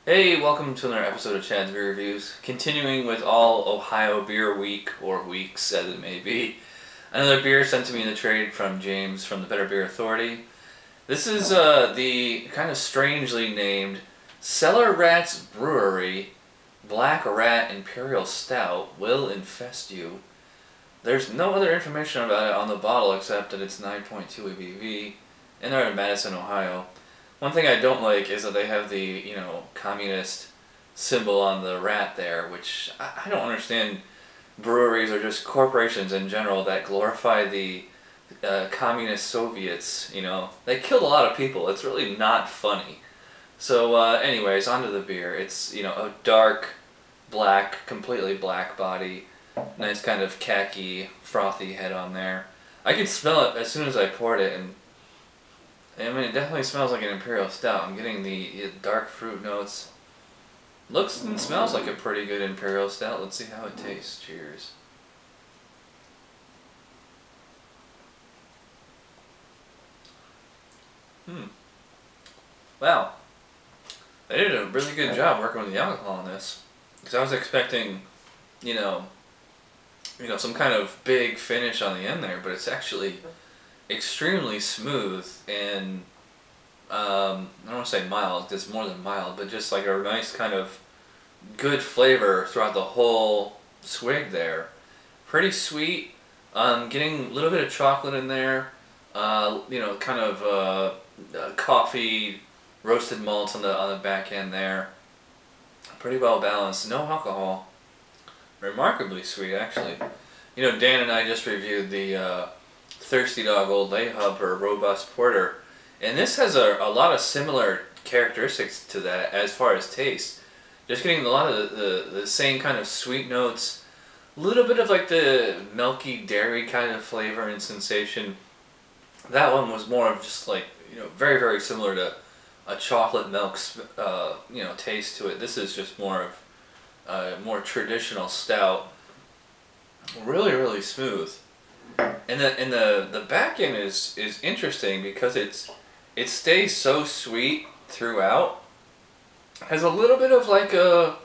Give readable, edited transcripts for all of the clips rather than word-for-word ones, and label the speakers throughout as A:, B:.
A: Hey, welcome to another episode of Chad's Beer Reviews. Continuing with all Ohio Beer Week, or weeks as it may be. Another beer sent to me in the trade from James from the Better Beer Authority. This is the kind of strangely named Cellar Rat's Brewery Black Rat Imperial Stout Will Infest You. There's no other information about it on the bottle except that it's 9.2 ABV, and they're in Madison, Ohio. One thing I don't like is that they have the, communist symbol on the rat there, which I don't understand. Breweries or just corporations in general that glorify the communist Soviets, they killed a lot of people. It's really not funny. So anyways, onto the beer. It's, a dark, black, completely black body. Nice kind of khaki, frothy head on there. I could smell it as soon as I poured it, and it definitely smells like an Imperial Stout. I'm getting the dark fruit notes. Looks and smells like a pretty good Imperial Stout. Let's see how it tastes. Cheers. Wow. They did a really good job working with the alcohol on this. Because I was expecting, some kind of big finish on the end there, but it's actually extremely smooth and I don't want to say mild, it's more than mild, but just like a nice kind of good flavor throughout the whole swig there. Pretty sweet, getting a little bit of chocolate in there, kind of coffee, roasted malts on the back end there. Pretty well balanced, no alcohol. Remarkably sweet, actually. Dan and I just reviewed the Thirsty Dog Old Lay Hub Robust Porter, and this has a lot of similar characteristics to that as far as taste. Just getting a lot of the same kind of sweet notes, a little bit of like the milky dairy kind of flavor and sensation. That one was more of just like, very, very similar to a chocolate milk, taste to it. This is just more of a more traditional stout. Really, really smooth. And the back end is interesting because it stays so sweet throughout. Has a little bit of like a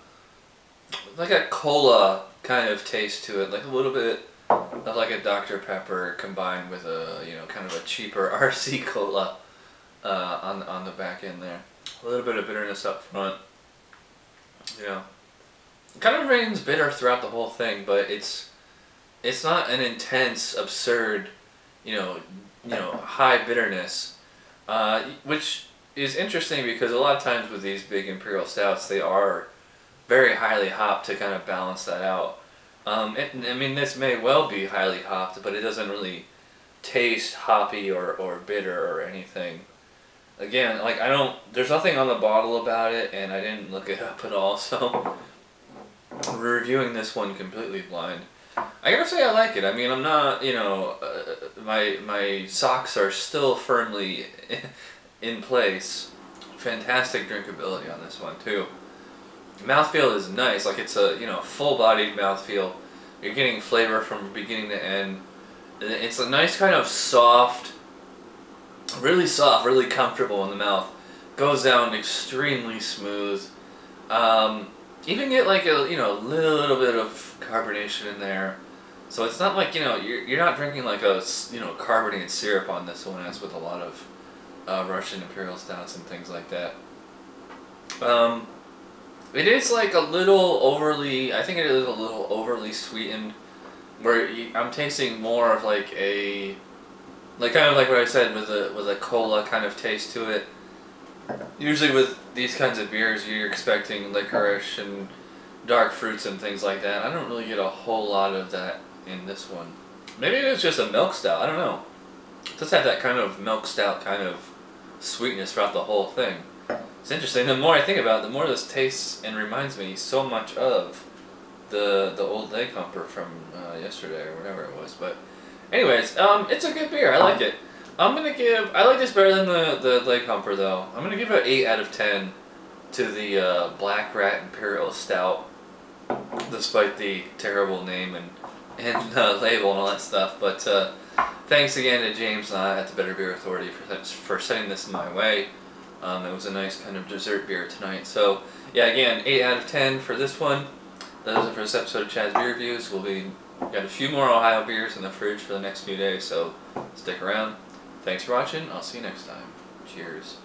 A: cola kind of taste to it, like a little bit of like a Dr. Pepper combined with a kind of a cheaper RC cola on the back end there. A little bit of bitterness up front. It kind of remains bitter throughout the whole thing, but it's not an intense, absurd, high bitterness, which is interesting because a lot of times with these big Imperial Stouts, they are very highly hopped to kind of balance that out. This may well be highly hopped, but it doesn't really taste hoppy or bitter or anything. Again, there's nothing on the bottle about it, and I didn't look it up at all, so we're reviewing this one completely blind. I gotta say I like it. I'm not, my socks are still firmly in place. Fantastic drinkability on this one too. Mouthfeel is nice, like it's a, full-bodied mouthfeel. You're getting flavor from beginning to end. It's a nice kind of soft, really comfortable in the mouth. Goes down extremely smooth. Even get like a little bit of carbonation in there, so it's not like you're not drinking like a carbonated syrup on this one, as with a lot of Russian Imperial Stouts and things like that. It is like a little overly, I think it is a little overly sweetened, where I'm tasting more of like kind of like what I said with a cola kind of taste to it. Usually with these kinds of beers, you're expecting licorice and dark fruits and things like that. I don't really get a whole lot of that in this one. Maybe it's just a milk stout, I don't know. It does have that kind of milk stout kind of sweetness throughout the whole thing. It's interesting. The more I think about it, the more this tastes and reminds me so much of the old leg humper from yesterday or whatever it was. But anyways, it's a good beer. I like it. I like this better than the leg humper though. I'm gonna give it an 8 out of 10 to the Black Rat Imperial Stout, despite the terrible name and label and all that stuff. But thanks again to James at the Better Beer Authority for sending this my way. It was a nice kind of dessert beer tonight. So yeah, again, 8 out of 10 for this one. That is it for this episode of Chad's Beer Reviews. Got a few more Ohio beers in the fridge for the next few days, so stick around. Thanks for watching. I'll see you next time. Cheers.